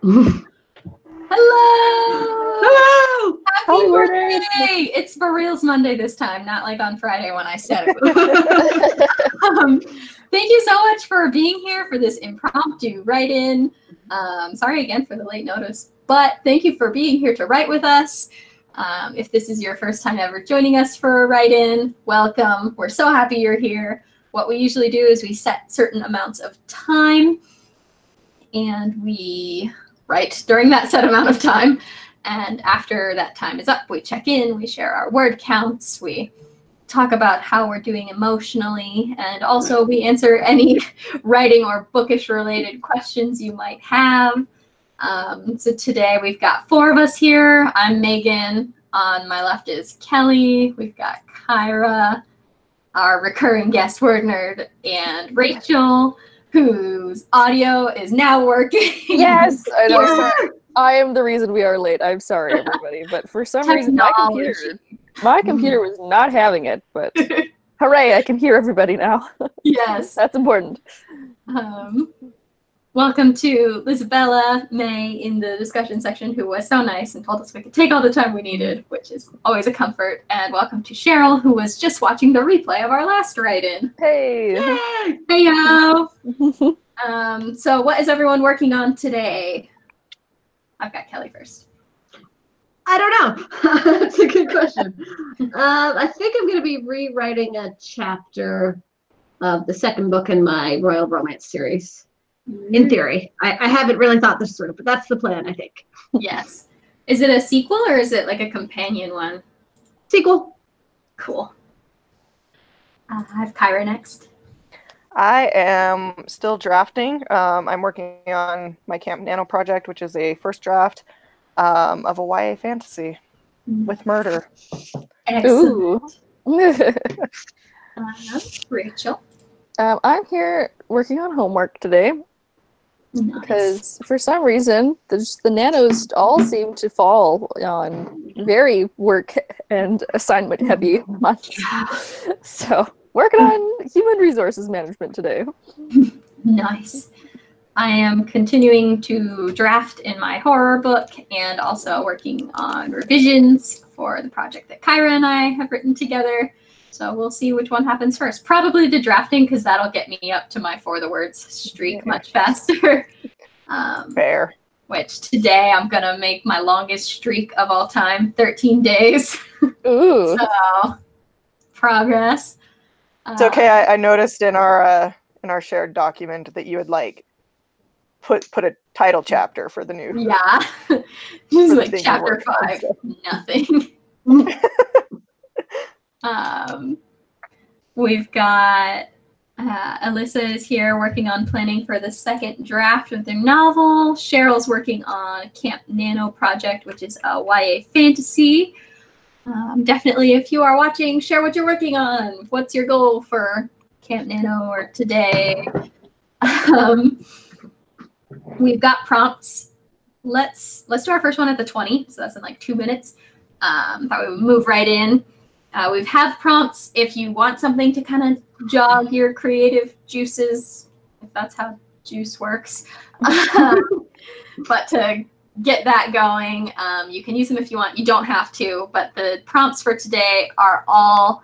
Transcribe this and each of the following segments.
Hello! Hello! Happy birthday! It's for reals Monday this time, not like on Friday when I said it. Thank you so much for being here for this impromptu write-in. Sorry again for the late notice, but thank you for being here to write with us. If this is your first time ever joining us for a write-in, welcome. We're so happy you're here. What we usually do is we set certain amounts of time and we write during that set amount of time. And after that time is up, we check in, we share our word counts, we talk about how we're doing emotionally, and also we answer any writing or bookish related questions you might have. So today we've got 4 of us here. I'm Megan. On my left is Kelly. We've got Kyra, our recurring guest WordNerd, and Rachel, whose audio is now working. Yes, I know. I am the reason we are late. I'm sorry, everybody, but for some reason my computer was not having it. But hooray! I can hear everybody now. Yes, that's important. Welcome to Lisabella May in the discussion section, who was so nice and told us we could take all the time we needed, which is always a comfort. And welcome to Cheryl, who was just watching the replay of our last write-in. Hey! Yay! Hey-yo! So what is everyone working on today? I've got Kelly first. I don't know. That's a good question. I think I'm going to be rewriting a chapter of the second book in my Royal Romance series. In theory. I haven't really thought this through, but that's the plan, I think. Yes. Is it a sequel or is it like a companion one? Sequel. Cool. I have Kyra next. I am still drafting. I'm working on my Camp Nano project, which is a first draft of a YA fantasy with murder. Excellent. Rachel. I'm here working on homework today. Nice. Because for some reason, the nanos all seem to fall on very work and assignment heavy months. So working on human resources management today. Nice. I am continuing to draft in my horror book and also working on revisions for the project that Kyra and I have written together. So we'll see which one happens first. Probably the drafting, because that'll get me up to my For the Words streak much faster. Fair. Which today I'm going to make my longest streak of all time, 13 days. Ooh. So, progress. It's okay. I noticed in our shared document that you had like put a title chapter for the new. Yeah. This is like chapter 5. Nothing. We've got Alyssa is here working on planning for the second draft of their novel. Cheryl's working on Camp Nano project, which is a YA fantasy. Definitely, if you are watching, share what you're working on. What's your goal for Camp Nano or today? We've got prompts. Let's do our first one at the 20, so that's in like 2 minutes. Thought we would move right in. We have prompts if you want something to kind of jog your creative juices, if that's how juice works. But to get that going, you can use them if you want. You don't have to, but the prompts for today are all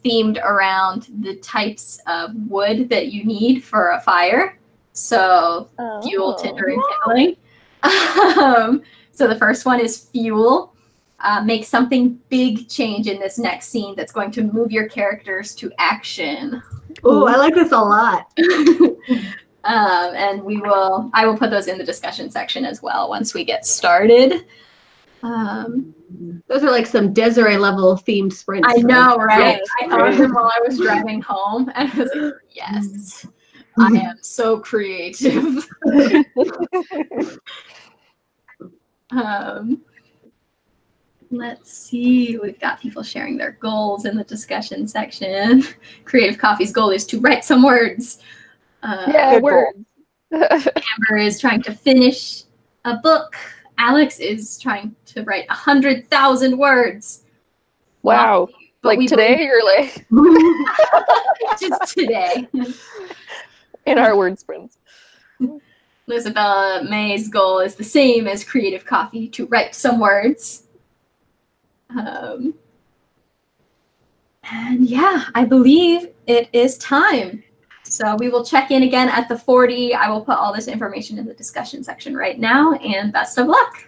themed around the types of wood that you need for a fire. So fuel, tinder, and kindling. So the first one is fuel. Make something big change in this next scene that's going to move your characters to action. Oh, I like this a lot. And I will put those in the discussion section as well once we get started. Those are like some Desiree level themed sprints. I know, right? Yes, I thought of them while I was driving home, and I was like, yes, I am so creative. Let's see, we've got people sharing their goals in the discussion section. Creative Coffee's goal is to write some words. Yeah, words. Amber is trying to finish a book. Alex is trying to write 100,000 words. Wow. Like today or like? Just today. In our word sprints. Isabella May's goal is the same as Creative Coffee, to write some words. And yeah, I believe it is time. So we will check in again at the 40. I will put all this information in the discussion section right now, and best of luck.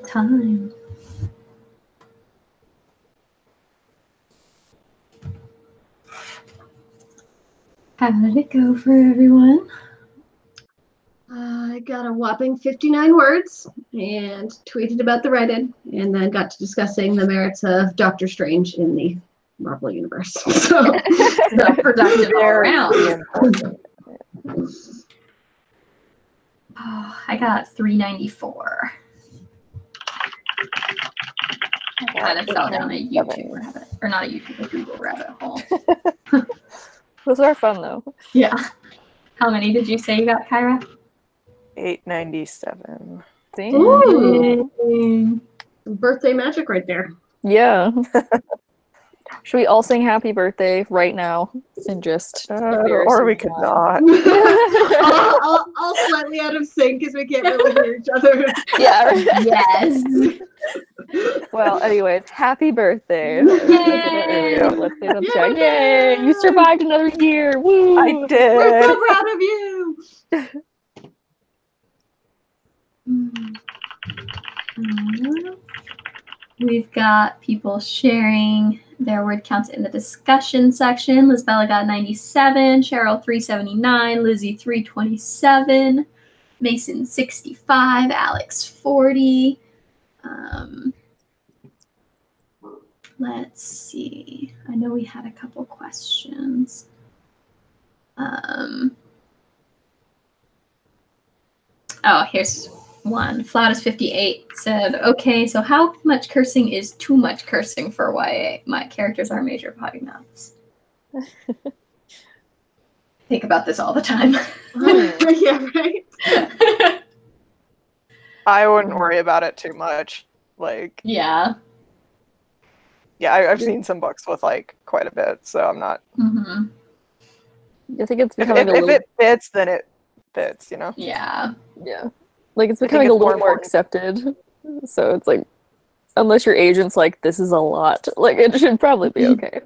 Time. How did it go for everyone? I got a whopping 59 words and tweeted about the write-in, and then got to discussing the merits of Doctor Strange in the Marvel Universe. So, Productive all around. Oh, I got 394. I kind of fell down a YouTube rabbit, or not a YouTube, a Google rabbit hole. Those are fun though. Yeah. How many did you say you got, Kyra? 897. Ooh. Birthday magic right there. Yeah. Should we all sing happy birthday right now and just Or we could not. all slightly out of sync because we can't really hear each other. Yeah. Yes. Well, anyways, happy birthday. Yay! Let's say them check. Yay! You survived another year. Woo! I We're did. so proud of you. We've got people sharing their word counts in the discussion section. Lizbella got 97, Cheryl 379, Lizzie 327, Mason 65, Alex 40. Let's see. I know we had a couple questions. Oh, here's one. Flautus58 said, okay, so how much cursing is too much cursing for YA? My characters are major potty mouths. Think about this all the time. Yeah, right. I wouldn't worry about it too much. Like, Yeah. yeah, I've seen some books with like quite a bit, so I'm not. Mm-hmm. I think it's If becoming a little. it fits, then it fits, you know? Yeah. Yeah. Like it's I think becoming a it's little more more important. accepted. So it's like, unless your agent's like, this is a lot, like it should probably be okay.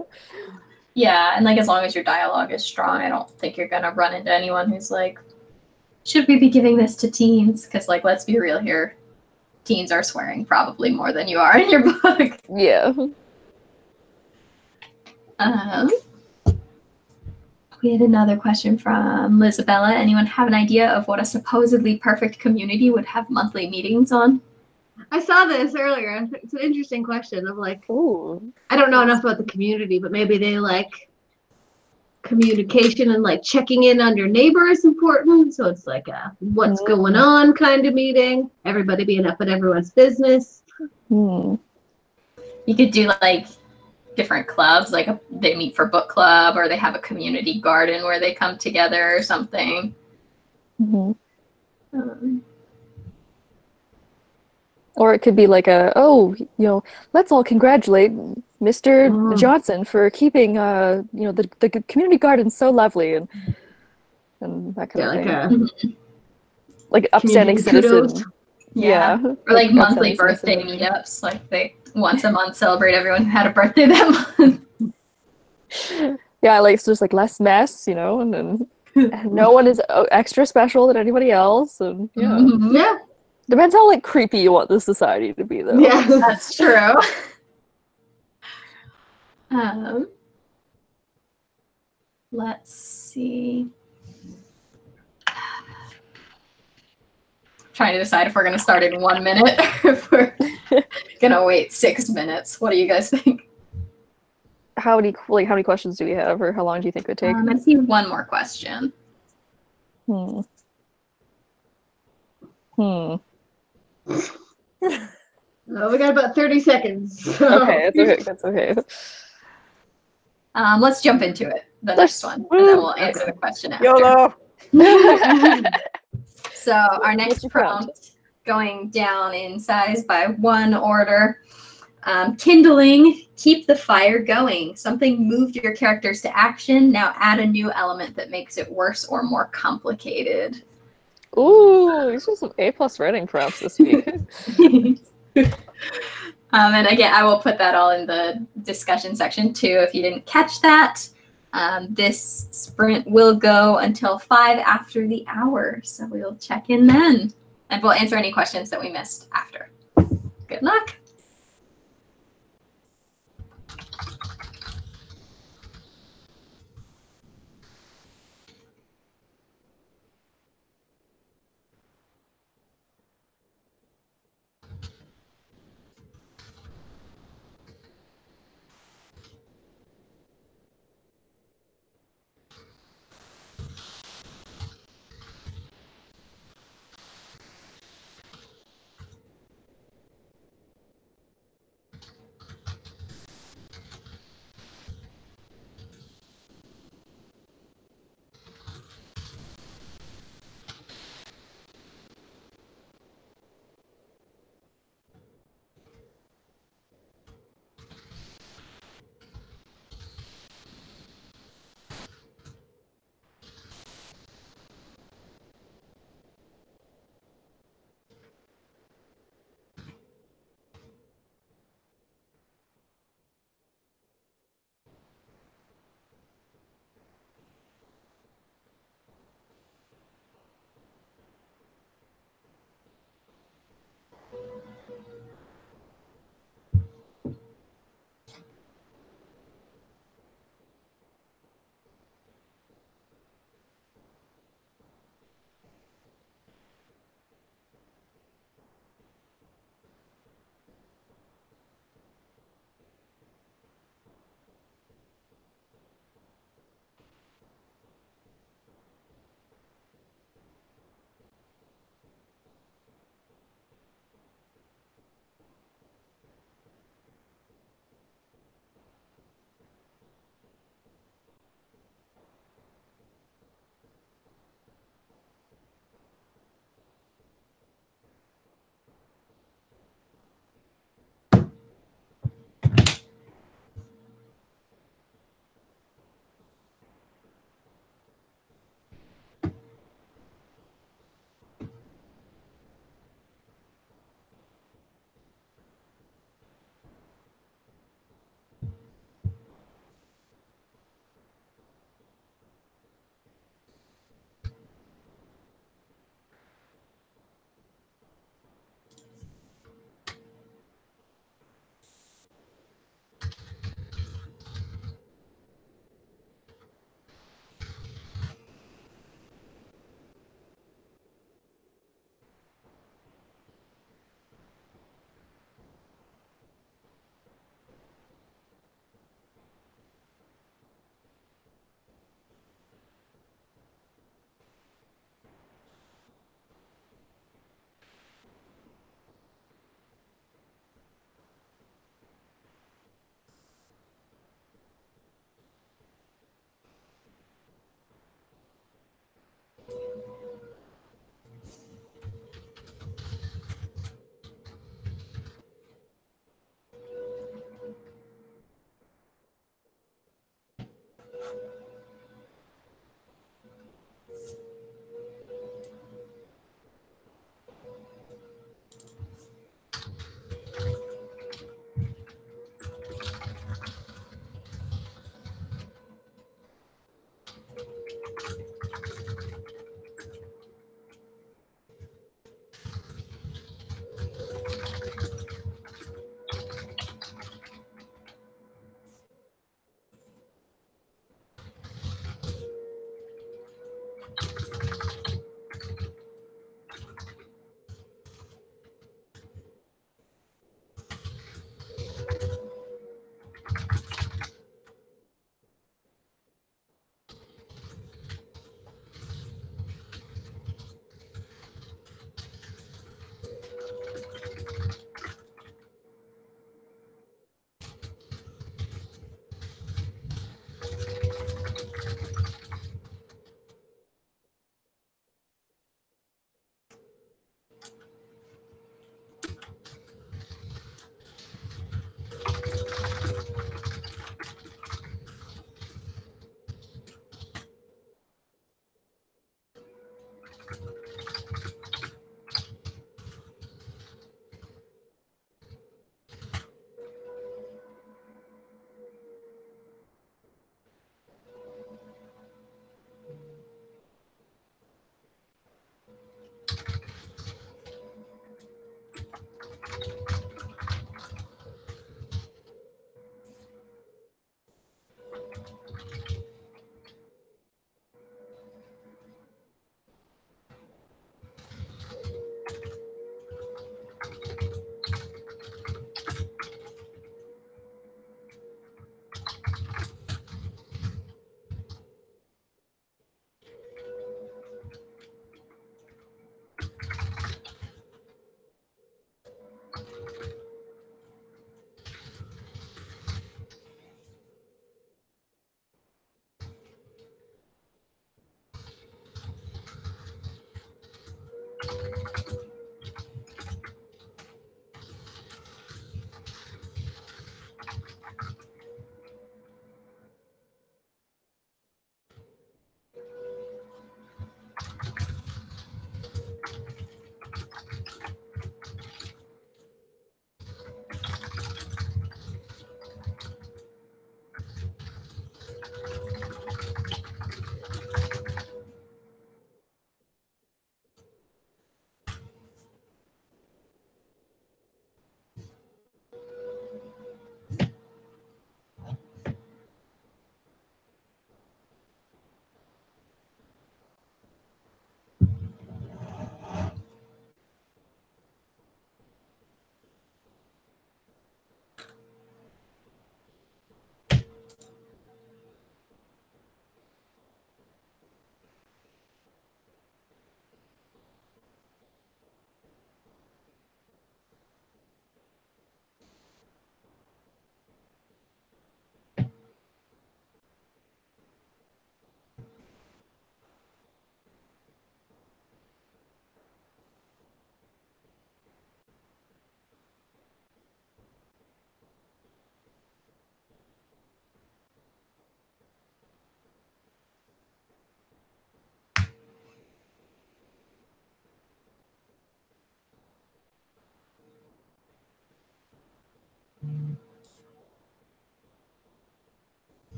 Yeah, and like as long as your dialogue is strong, I don't think you're gonna run into anyone who's like, should we be giving this to teens? Because like, let's be real here, teens are swearing probably more than you are in your book. Yeah. We had another question from Lizabella. Anyone have an idea of what a supposedly perfect community would have monthly meetings on? I saw this earlier. It's an interesting question of like, Ooh. I don't know enough about the community, but maybe they like communication and like checking in on your neighbor is important. So it's like a what's going on kind of meeting. Everybody being up in everyone's business. Hmm. You could do like different clubs, like they meet for book club, or they have a community garden where they come together or something. Mm-hmm. Or it could be like let's all congratulate Mr. Johnson for keeping the community garden so lovely and that kind of thing. Like upstanding citizen. Kudos. Yeah. Or like monthly birthday meetups. Like they once a month celebrate everyone who had a birthday that month. Yeah, like it's just like less mess, and then no one is extra special than anybody else, and Yeah. Depends how like creepy you want the society to be, though. Yeah. That's true. Let's see. Trying to decide if we're going to start in 1 minute or if we're going to wait 6 minutes. What do you guys think? How many questions do we have, or how long do you think it would take? I see one more question. Oh, We got about 30 seconds. So. Okay, that's okay. Let's jump into it, the next one, and then we'll answer the question after. YOLO! So our next prompt, going down in size by 1 order. Kindling, keep the fire going. Something moved your characters to action. Now add a new element that makes it worse or more complicated. Ooh, these are some A+ writing prompts this week. And again, I will put that all in the discussion section too if you didn't catch that. This sprint will go until 5 after the hour, so we'll check in then. And we'll answer any questions that we missed after. Good luck.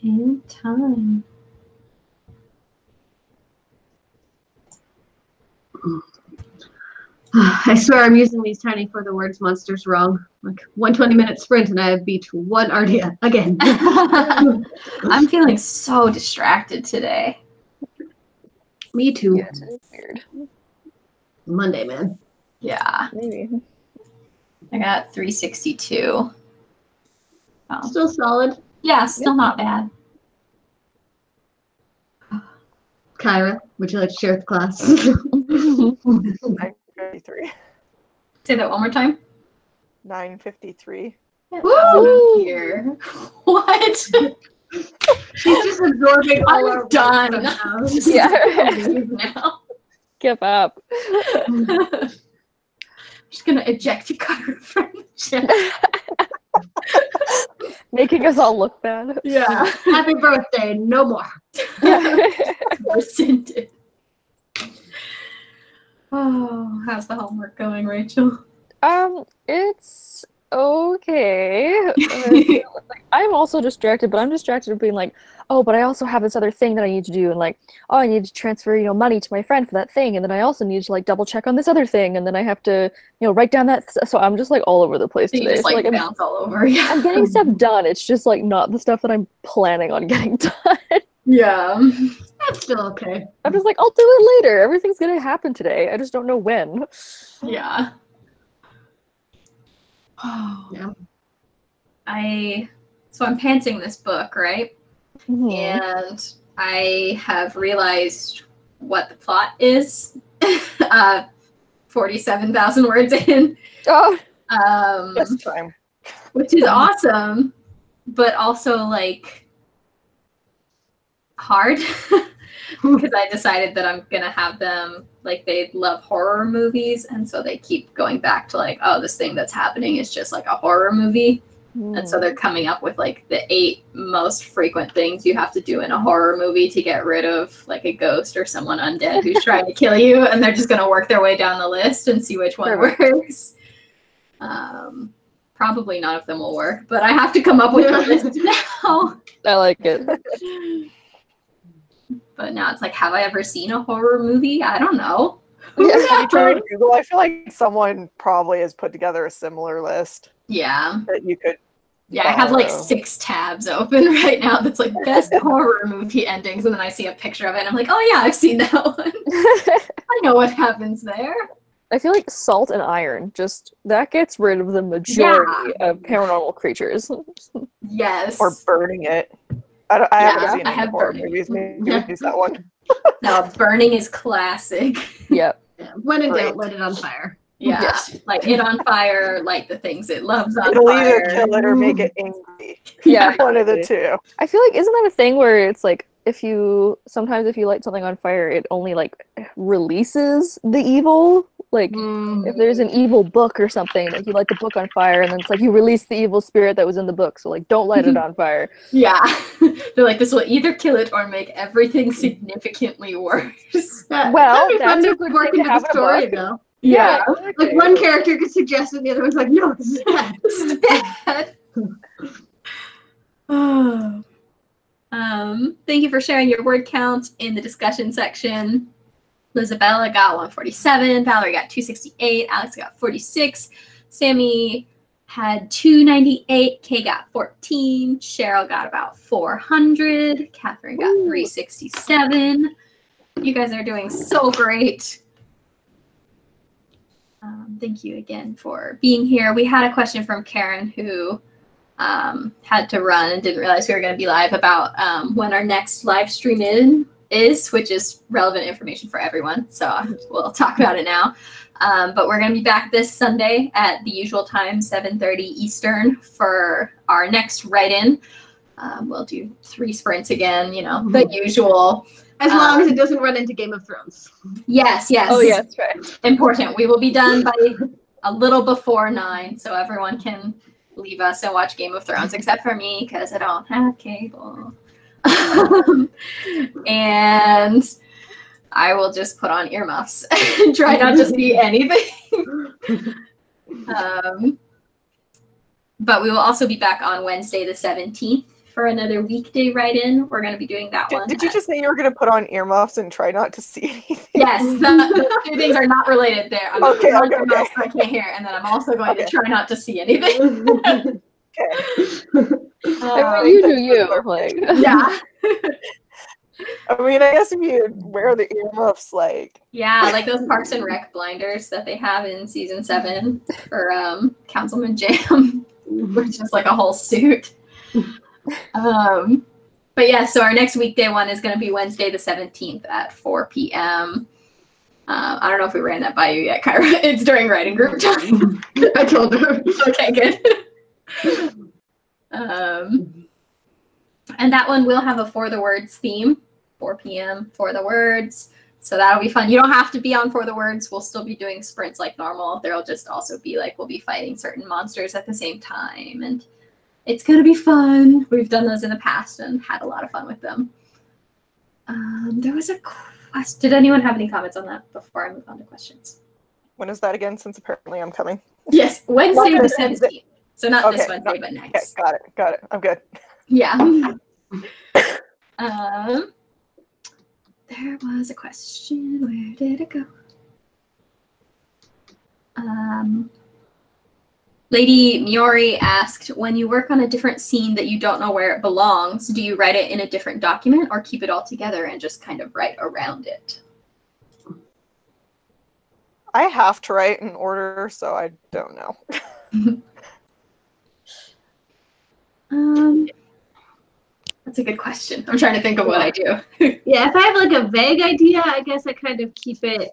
in time. I swear I'm using these tiny for the words monsters wrong. Like 120-minute sprint and I have beat one Ardia again. I'm feeling so distracted today. Me too. Yeah, it's weird. Monday, man. Yeah, Maybe. I got 362. Oh. Still solid. Yeah, still not bad. Kyra, would you like to share with the class? 9:53. Say that one more time. 9:53. Oh, here. What? She's just absorbing all our I'm done. work Yeah. Now. Give up. I'm just gonna eject Kyra from the chat. Making us all look bad. Yeah. Happy birthday, no more. Rescinded. Oh, how's the homework going, Rachel? It's okay. I'm also distracted, but I'm distracted with being like, oh, but I also have this other thing that I need to do, and like, oh, I need to transfer, money to my friend for that thing, and then I also need to like double check on this other thing, and then I have to, write down that. So I'm just like all over the place So you today. just like bounce all over. Yeah. I'm getting stuff done. It's just like not the stuff that I'm planning on getting done. Yeah. That's still okay. I'm just like, I'll do it later. Everything's gonna happen today. I just don't know when. Yeah. Oh. Yeah. So I'm pantsing this book, right? Mhm. And I have realized what the plot is. 47,000 words in. Oh, Yes, time. Which is awesome, but also like hard because I decided that I'm gonna have them like they love horror movies, and so they keep going back to like, oh, this thing that's happening is just like a horror movie. And so they're coming up with like the 8 most frequent things you have to do in a horror movie to get rid of like a ghost or someone undead who's trying to kill you, and they're just gonna work their way down the list and see which one works. Probably none of them will work, but I have to come up with a list now. I like it. But now it's like, have I ever seen a horror movie? I don't know. Have you tried Google? I feel like someone probably has put together a similar list Yeah. that you could. Yeah, I have like follow. 6 tabs open right now that's like best horror movie endings, and then I see a picture of it and I'm like, oh yeah, I've seen that one. I know what happens there. I feel like salt and iron, just that gets rid of the majority of paranormal creatures. Yes. Or burning it. I haven't seen I any have horror burning. movies. Maybe use that one. No, burning is classic. Yep. Yeah. When in Great. doubt, light it on fire. Yeah. Yes. Light it on fire, light the things it loves on It'll fire. either kill it or make it angry. Yeah. One of the two. I feel like, isn't that a thing where it's like, sometimes if you light something on fire, it only like releases the evil? Like, if there's an evil book or something, like you light the book on fire, and then it's like you release the evil spirit that was in the book. So like, don't light it on fire. Yeah. They're like, this will either kill it or make everything significantly worse. Well, that'd be fun that's to a good work thing to into have the in a story, book. though. Yeah. Like one character could suggest it, and the other one's like, no, this is bad. This is bad. Thank you for sharing your word counts in the discussion section. Lisabella got 147, Valerie got 268, Alex got 46, Sammy had 298, Kay got 14, Cheryl got about 400, Catherine got 367. You guys are doing so great. Thank you again for being here. We had a question from Karen who had to run and didn't realize we were going to be live about when our next live stream is, which is relevant information for everyone. So we'll talk about it now. But we're going to be back this Sunday at the usual time, 7:30 Eastern, for our next write-in. We'll do 3 sprints again, the usual. As long as it doesn't run into Game of Thrones. Yes. Oh, yeah, that's right. Important. We will be done by a little before 9, so everyone can leave us and watch Game of Thrones, except for me, because I don't have cable. And I will just put on earmuffs and try not to see anything. But we will also be back on Wednesday the 17th for another weekday write-in, we're going to be doing that one. Did you just say you were going to put on earmuffs and try not to see anything? Yes, the two things are not related there. I'm going to put on earmuffs so I can't hear, and then I'm also going to try not to see anything. Okay. I mean, you do you. Like. Yeah. I mean, I guess if you wear the earmuffs, like... Yeah, like those Parks and Rec blinders that they have in season 7 for Councilman Jam, which is just like a whole suit. But yeah, so our next weekday one is going to be Wednesday the 17th at 4 p.m. I don't know if we ran that by you yet, Kyra. It's during writing group time. I told her. Okay, good. And that one will have a For the Words theme, 4 p.m. For the Words. So that'll be fun. You don't have to be on For the Words. We'll still be doing sprints like normal. There'll just also be like, we'll be fighting certain monsters at the same time. And it's going to be fun. We've done those in the past and had a lot of fun with them. There was a question. Did anyone have any comments on that before I move on to questions? When is that again, since apparently I'm coming? Yes, Wednesday the 17th. So not this Wednesday, but next. Okay, got it. I'm good. Yeah. There was a question. Where did it go? Lady Miori asked, when you work on a different scene that you don't know where it belongs, do you write it in a different document or keep it all together and just kind of write around it? I have to write in order, so I don't know. That's a good question. I'm trying to think of what I do. Yeah, if I have like a vague idea, I guess I kind of keep it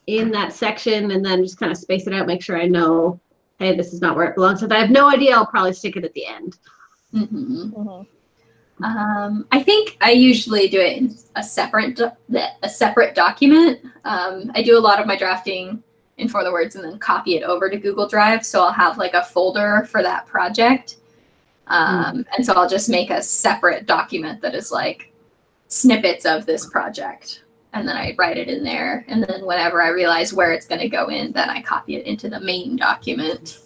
in that section and then just kind of space it out, make sure I know, hey, this is not where it belongs. If I have no idea, I'll probably stick it at the end. I think I usually do it in a separate document. I do a lot of my drafting in For the Words and then copy it over to Google Drive. So I'll have like a folder for that project. And so I'll just make a separate document that is like snippets of this project. And then I write it in there. And then whenever I realize where it's going to go in, then I copy it into the main document.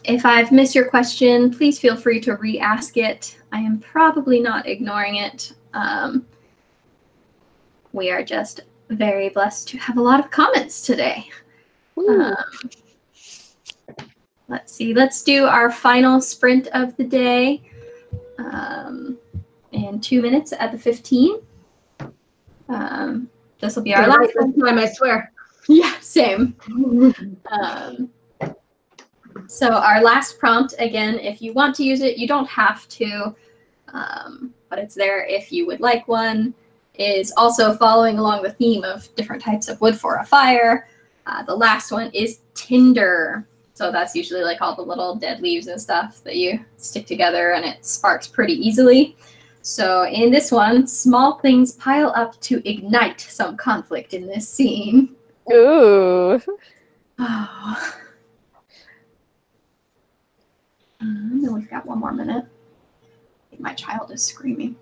If I've missed your question, please feel free to re-ask it. I am probably not ignoring it. We are just very blessed to have a lot of comments today. Let's see. Let's do our final sprint of the day in 2 minutes at the 15. This will be our last one. Time, I swear. Yeah, same. So our last prompt, again, if you want to use it, you don't have to, but it's there if you would like one, is also following along the theme of different types of wood for a fire. The last one is tinder. So that's usually like all the little dead leaves and stuff that you stick together and it sparks pretty easily. So in this one, small things pile up to ignite some conflict in this scene. Ooh. Oh. Then we've got 1 more minute. I think my child is screaming.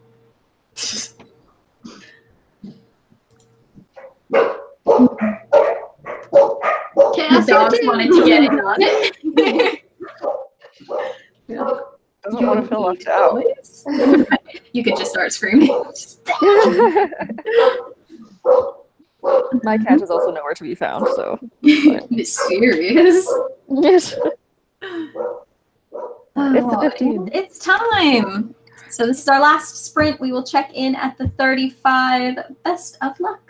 The dogs wanted to get in on it. Doesn't want to feel left out. You could just start screaming. My cat is also nowhere to be found, so. Mysterious. Yes. It's the 15. It's time. So this is our last sprint. We will check in at the 35. Best of luck.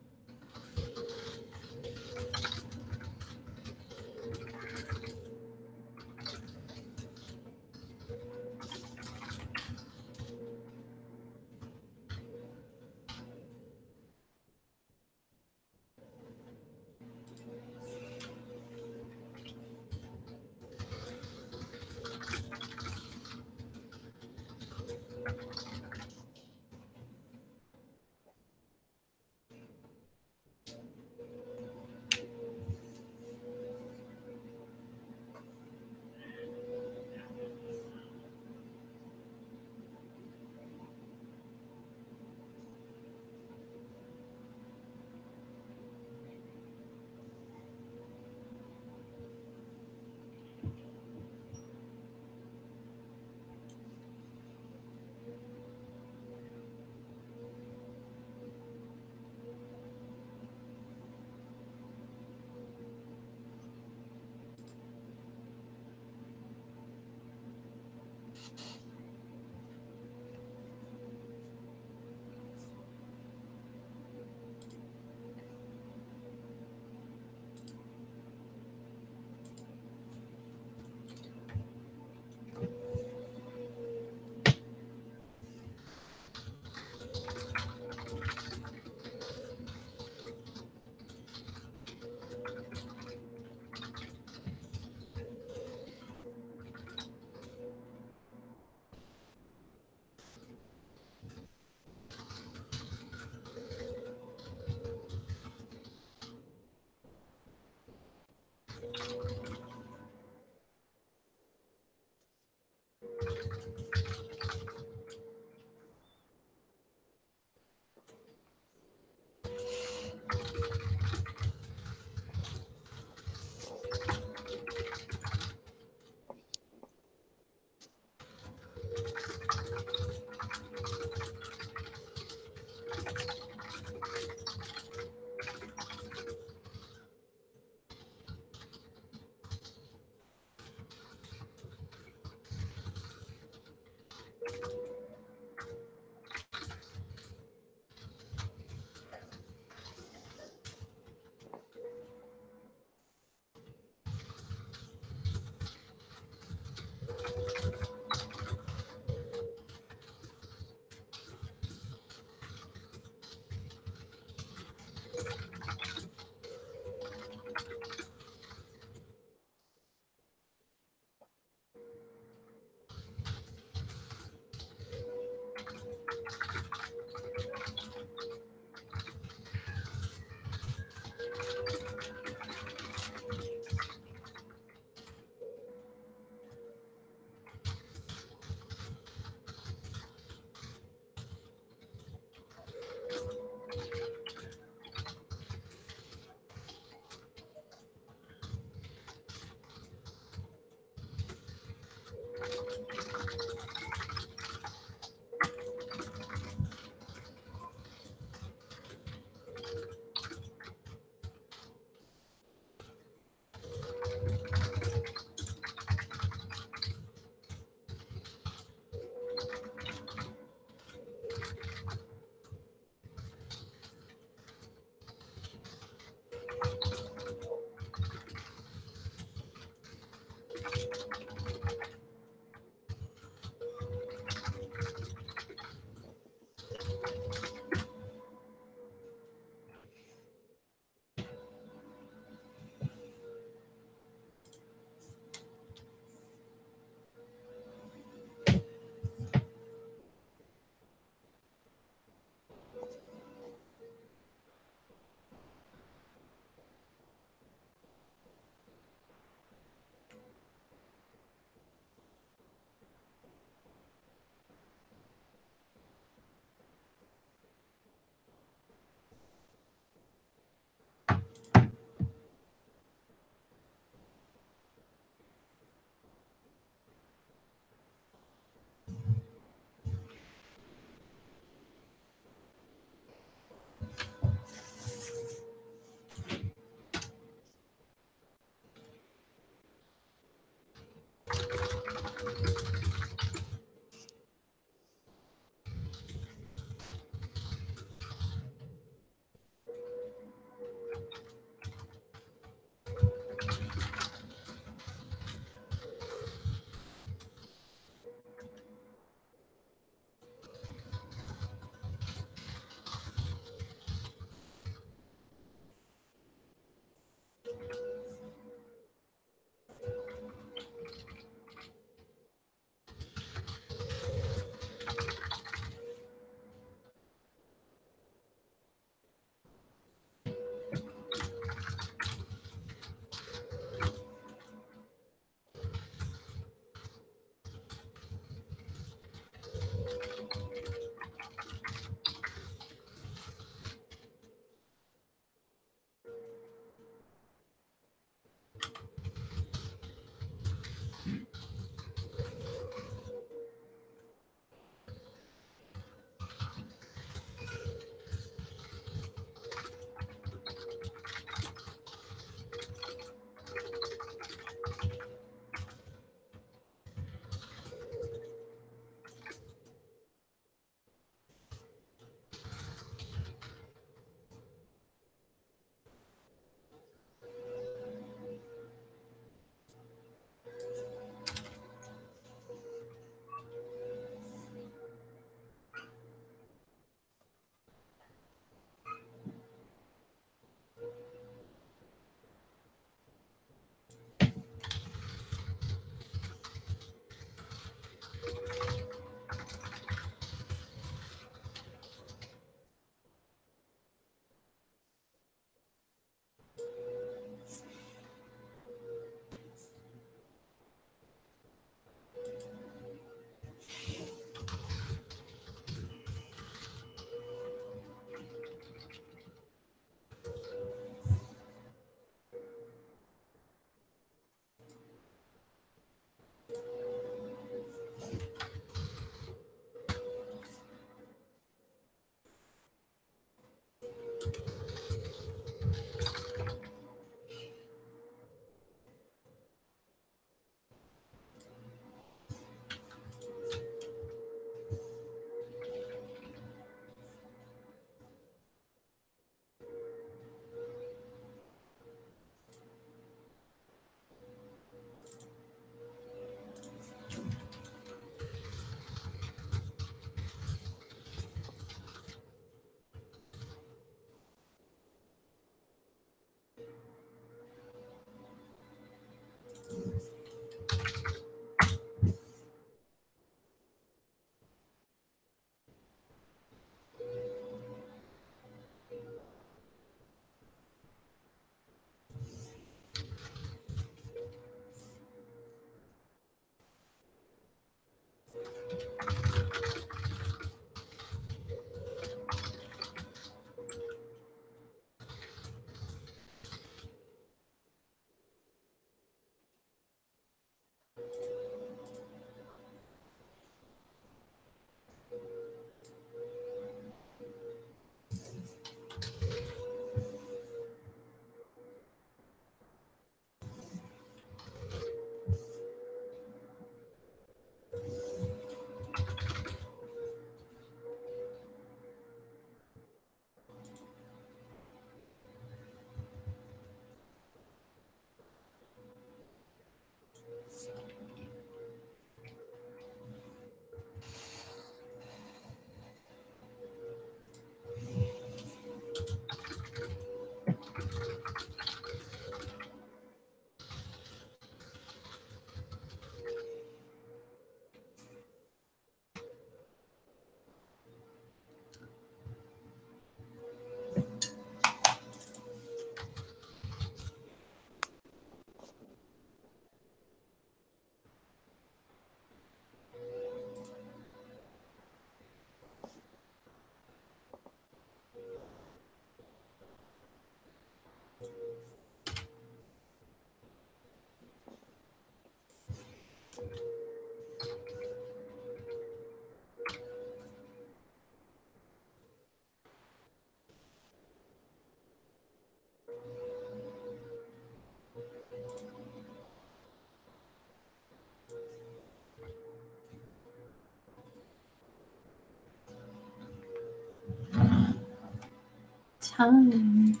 time.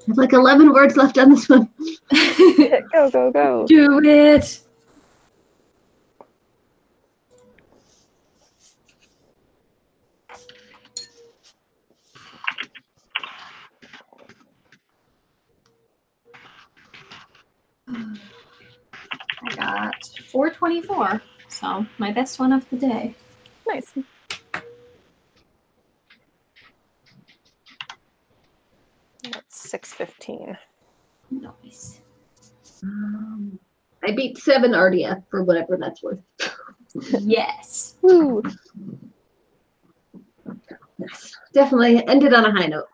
I have like 11 words left on this one. Go, go, go. Do it. I got 424, so my best one of the day. Nice. That's 6:15. Nice. I beat 7 RDF for whatever that's worth. Yes. Woo. Yes, definitely ended on a high note.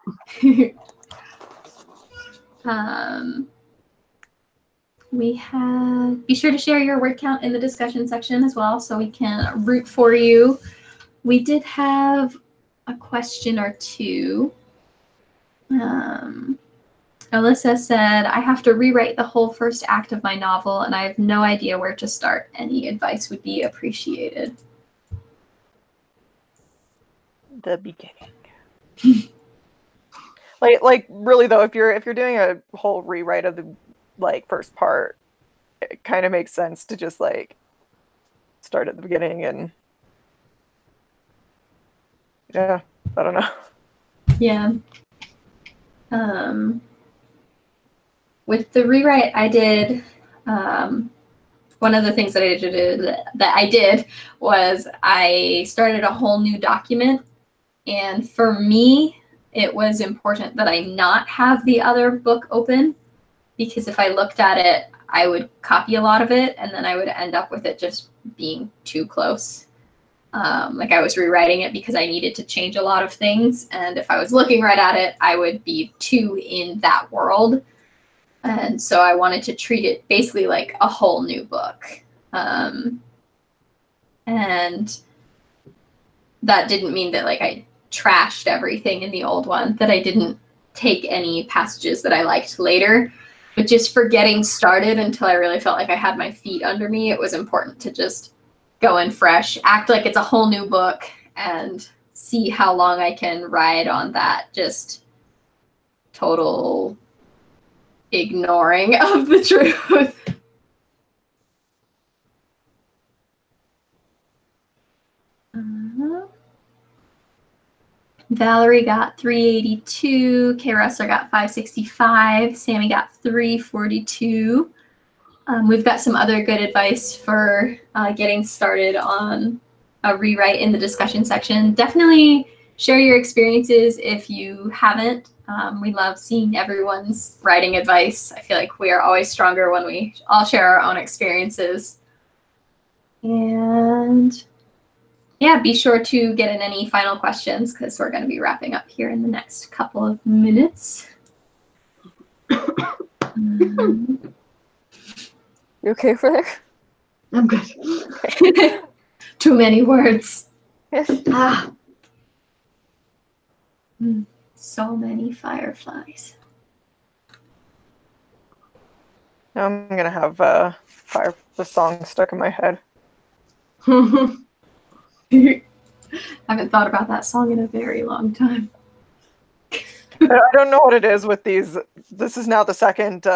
We have, be sure to share your word count in the discussion section as well so we can root for you. We did have a question or two. Alyssa said, I have to rewrite the whole first act of my novel and I have no idea where to start. Any advice would be appreciated. The beginning. like really though, if you're doing a whole rewrite of the first part, it kind of makes sense to just start at the beginning and yeah, I don't know. Yeah. With the rewrite I did, one of the things that I did was I started a whole new document, and for me it was important that I not have the other book open, because if I looked at it I would copy a lot of it and then I would end up with it just being too close. I was rewriting it because I needed to change a lot of things, and if I was looking right at it I would be too in that world. And so I wanted to treat it basically like a whole new book. And that didn't mean that I trashed everything in the old one, that I didn't take any passages that I liked later, but just for getting started until I really felt like I had my feet under me, it was important to just go in fresh, act like it's a whole new book, and see how long I can ride on that just total ignoring of the truth. Valerie got 382, Kay Russler got 565, Sammy got 342. We've got some other good advice for getting started on a rewrite in the discussion section. Definitely share your experiences if you haven't. We love seeing everyone's writing advice. I feel like we are always stronger when we all share our own experiences. And yeah, be sure to get in any final questions because we're going to be wrapping up here in the next couple of minutes. You okay over there? I'm good. Too many words. Ah. So many fireflies. Now I'm gonna have the song stuck in my head. I haven't thought about that song in a very long time. I don't know what it is with these. This is now the second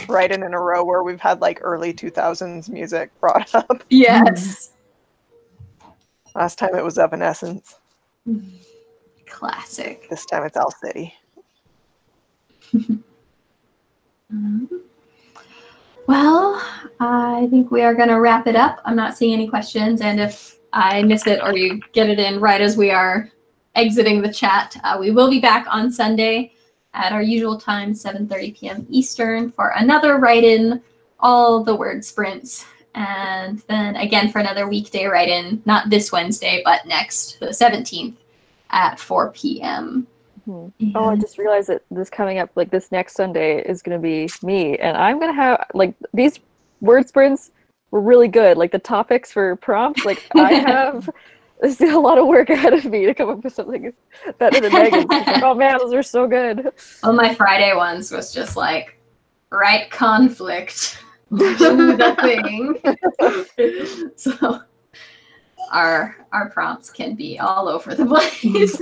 write-in a row where we've had early 2000s music brought up. Yes. Last time it was Evanescence. Classic. This time it's Owl City. Well, I think we are going to wrap it up. I'm not seeing any questions, and if I miss it or you get it in right as we are exiting the chat, we will be back on Sunday at our usual time, 7:30 p.m. Eastern, for another write-in, all the word sprints, and then again for another weekday write-in, not this Wednesday, but next, the 17th at 4 p.m. Mm-hmm. Oh, I just realized that this coming up, this next Sunday is going to be me, and I'm going to have, these word sprints were really good. The topics for prompts, I have there's a lot of work ahead of me to come up with something better than Megan's. Oh man, those are so good. Well, my Friday ones was just write conflict. Do the thing. So our prompts can be all over the place.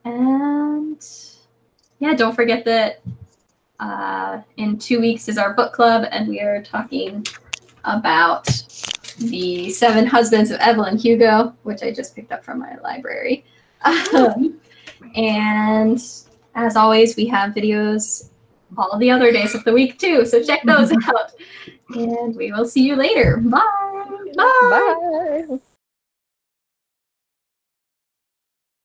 And yeah, don't forget that in 2 weeks is our book club, and we are talking about the 7 Husbands of Evelyn Hugo, which I just picked up from my library. And as always, we have videos all the other days of the week too, so check those out. And we will see you later. Bye. Bye. Bye.